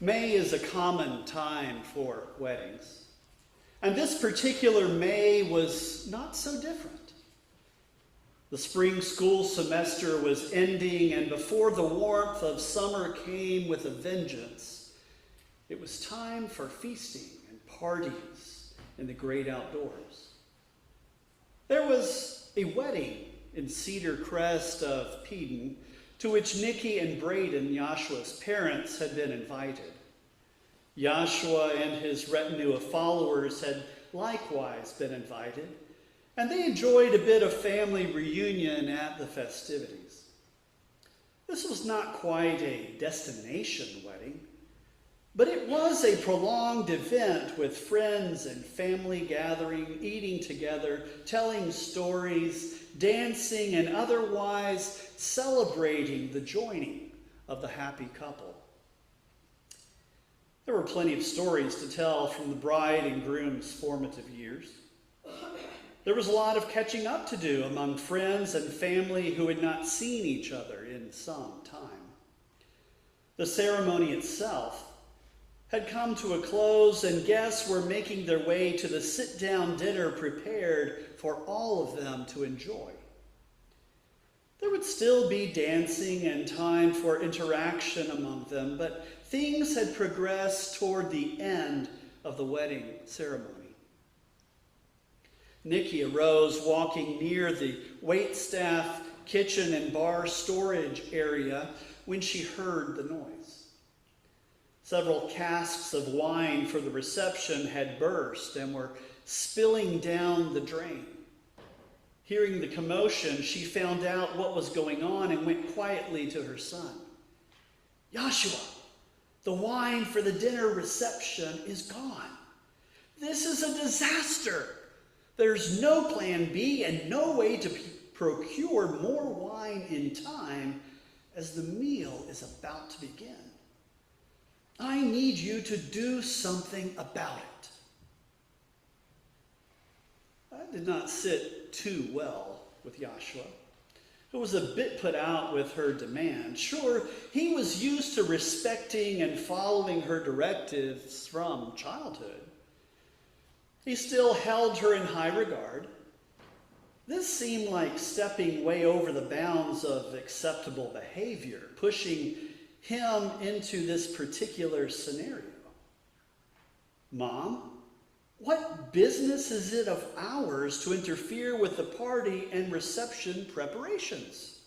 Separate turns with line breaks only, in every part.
May is a common time for weddings. And this particular May was not so different. The spring school semester was ending, and before the warmth of summer came with a vengeance, it was time for feasting and parties in the great outdoors. There was a wedding in Cedar Crest of Peden to which Nikki and Braden, Joshua's parents, had been invited. Joshua and his retinue of followers had likewise been invited, and they enjoyed a bit of family reunion at the festivities. This was not quite a destination wedding, but it was a prolonged event with friends and family gathering, eating together, telling stories, dancing, and otherwise celebrating the joining of the happy couple. There were plenty of stories to tell from the bride and groom's formative years. There was a lot of catching up to do among friends and family who had not seen each other in some time. The ceremony itself had come to a close, and guests were making their way to the sit-down dinner prepared for all of them to enjoy. There would still be dancing and time for interaction among them, but things had progressed toward the end of the wedding ceremony. Nikki arose, walking near the waitstaff, kitchen, and bar storage area when she heard the noise. Several casks of wine for the reception had burst and were spilling down the drain. Hearing the commotion, she found out what was going on and went quietly to her son. "Joshua, the wine for the dinner reception is gone. This is a disaster. There's no plan B and no way to procure more wine in time as the meal is about to begin. I need you to do something about it." That did not sit too well with Joshua, who was a bit put out with her demand. Sure, he was used to respecting and following her directives from childhood. He still held her in high regard. This seemed like stepping way over the bounds of acceptable behavior, pushing him into this particular scenario. "Mom, what business is it of ours to interfere with the party and reception preparations?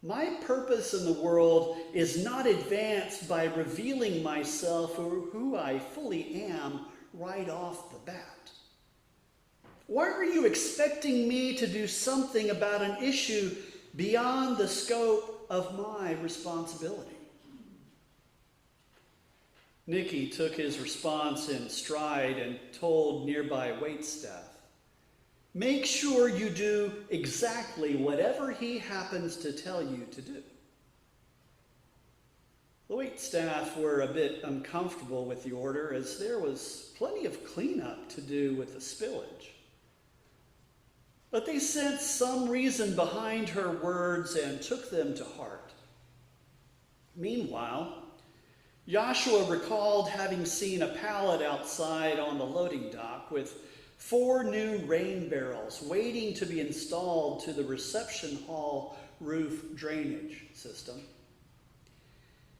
My purpose in the world is not advanced by revealing myself or who I fully am right off the bat. Why are you expecting me to do something about an issue beyond the scope of my responsibility?" Nikki took his response in stride and told nearby waitstaff, "Make sure you do exactly whatever he happens to tell you to do." The waitstaff were a bit uncomfortable with the order, as there was plenty of cleanup to do with the spillage. But they sensed some reason behind her words and took them to heart. Meanwhile, Joshua recalled having seen a pallet outside on the loading dock with 4 new rain barrels waiting to be installed to the reception hall roof drainage system.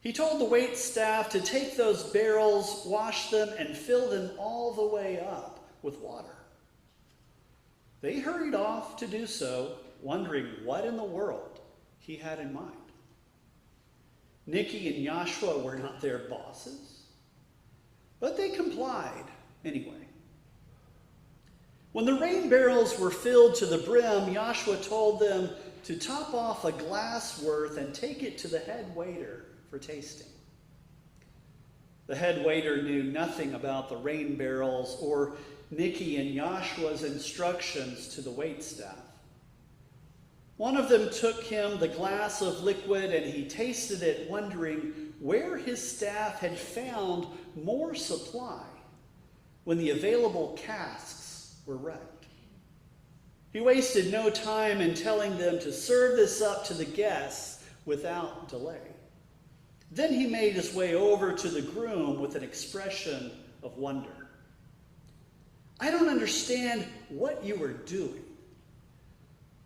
He told the waitstaff to take those barrels, wash them, and fill them all the way up with water. They hurried off to do so, wondering what in the world he had in mind. Nikki and Joshua were not their bosses, but they complied anyway. When the rain barrels were filled to the brim, Joshua told them to top off a glass worth and take it to the head waiter for tasting. The head waiter knew nothing about the rain barrels or Nikki and Joshua's instructions to the waitstaff. One of them took him the glass of liquid, and he tasted it, wondering where his staff had found more supply when the available casks were wrecked. He wasted no time in telling them to serve this up to the guests without delay. Then he made his way over to the groom with an expression of wonder. "I don't understand what you are doing,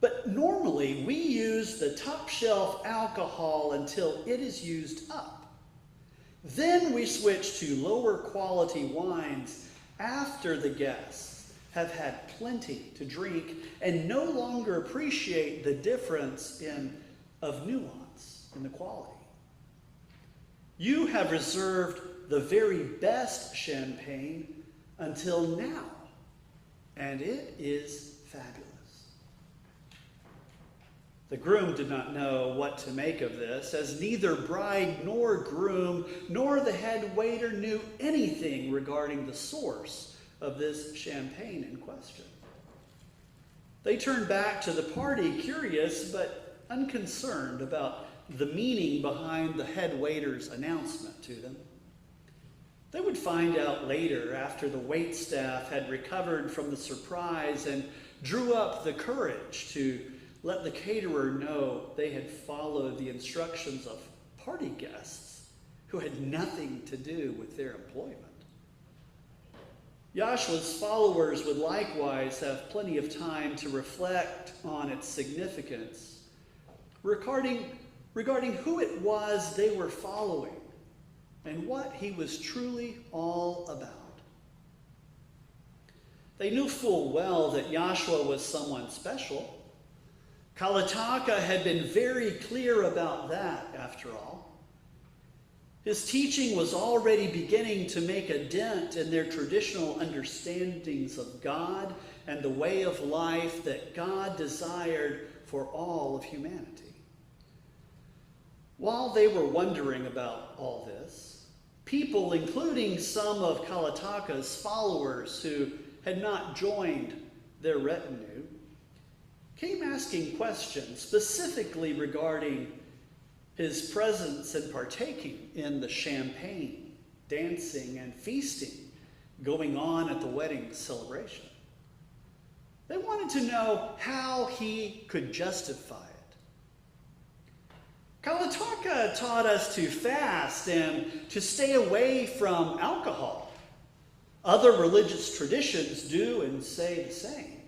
but normally we use the top shelf alcohol until it is used up. Then we switch to lower quality wines after the guests have had plenty to drink and no longer appreciate the difference of nuance in the quality. You have reserved the very best champagne until now, and it is fabulous." The groom did not know what to make of this, as neither bride nor groom nor the head waiter knew anything regarding the source of this champagne in question. They turned back to the party, curious but unconcerned about the meaning behind the head waiter's announcement to them. They would find out later, after the waitstaff had recovered from the surprise and drew up the courage to let the caterer know they had followed the instructions of party guests who had nothing to do with their employment. Joshua's followers would likewise have plenty of time to reflect on its significance, regarding who it was they were following and what he was truly all about. They knew full well that Joshua was someone special. Kalataka had been very clear about that, after all. His teaching was already beginning to make a dent in their traditional understandings of God and the way of life that God desired for all of humanity. While they were wondering about all this, people, including some of Kalataka's followers who had not joined their retinue, came asking questions specifically regarding his presence and partaking in the champagne, dancing, and feasting going on at the wedding celebration. They wanted to know how he could justify it. Kalataka taught us to fast and to stay away from alcohol. Other religious traditions do and say the same.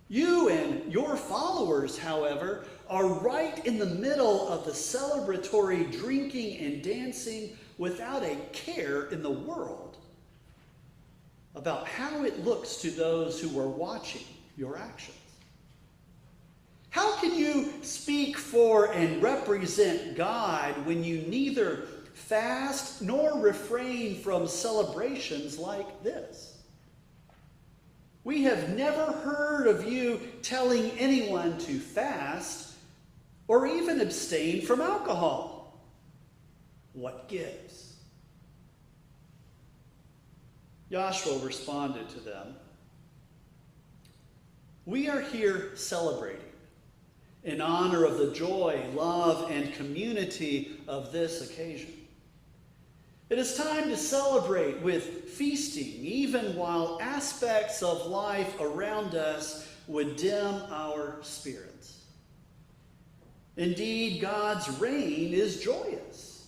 You and your followers, however, are right in the middle of the celebratory drinking and dancing without a care in the world about how it looks to those who are watching your actions. How can you speak for and represent God when you neither fast nor refrain from celebrations like this? We have never heard of you telling anyone to fast or even abstain from alcohol. What gives? Joshua responded to them, "We are here celebrating in honor of the joy, love, and community of this occasion. It is time to celebrate with feasting, even while aspects of life around us would dim our spirits. Indeed, God's reign is joyous.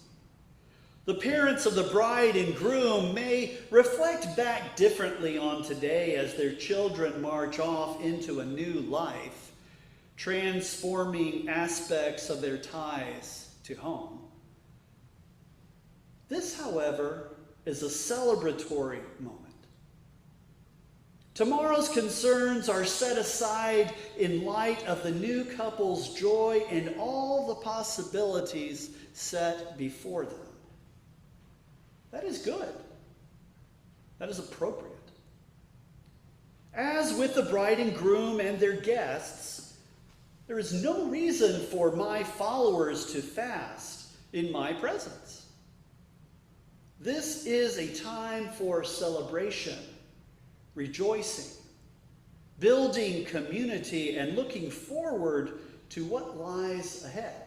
The parents of the bride and groom may reflect back differently on today as their children march off into a new life, transforming aspects of their ties to home. This, however, is a celebratory moment. Tomorrow's concerns are set aside in light of the new couple's joy and all the possibilities set before them. That is good. That is appropriate. As with the bride and groom and their guests, there is no reason for my followers to fast in my presence. This is a time for celebration, rejoicing, building community, and looking forward to what lies ahead.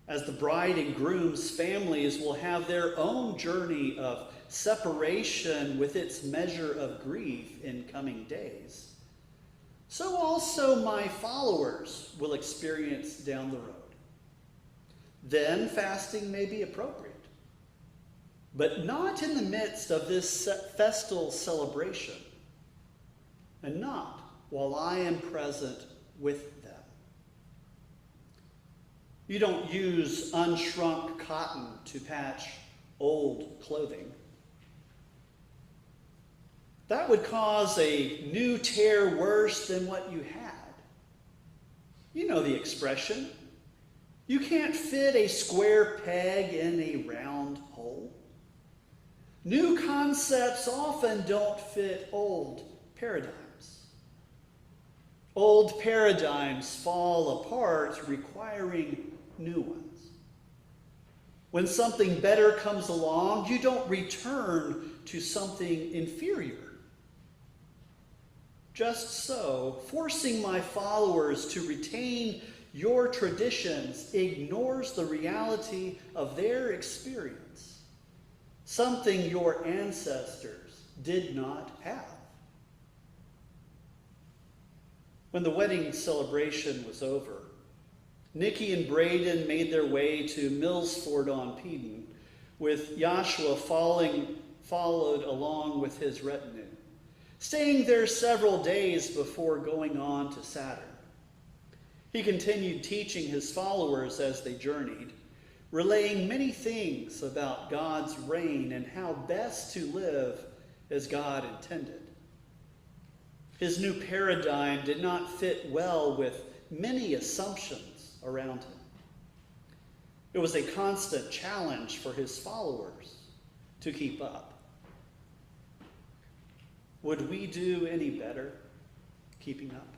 As the bride and groom's families will have their own journey of separation with its measure of grief in coming days, so also my followers will experience down the road. then fasting may be appropriate. But not in the midst of this festal celebration, and not while I am present with them. You don't use unshrunk cotton to patch old clothing. That would cause a new tear worse than what you had. You know the expression. You can't fit a square peg in a round hole. New concepts often don't fit old paradigms. Old paradigms fall apart, requiring new ones. When something better comes along, you don't return to something inferior. Just so, forcing my followers to retain your traditions ignores the reality of their experience, something your ancestors did not have. When the wedding celebration was over, Nikki and Braden made their way to Millsford-on-Peden, with Joshua followed along with his retinue, staying there several days before going on to Saturn. He continued teaching his followers as they journeyed, relaying many things about God's reign and how best to live as God intended. His new paradigm did not fit well with many assumptions around him. It was a constant challenge for his followers to keep up. Would we do any better keeping up?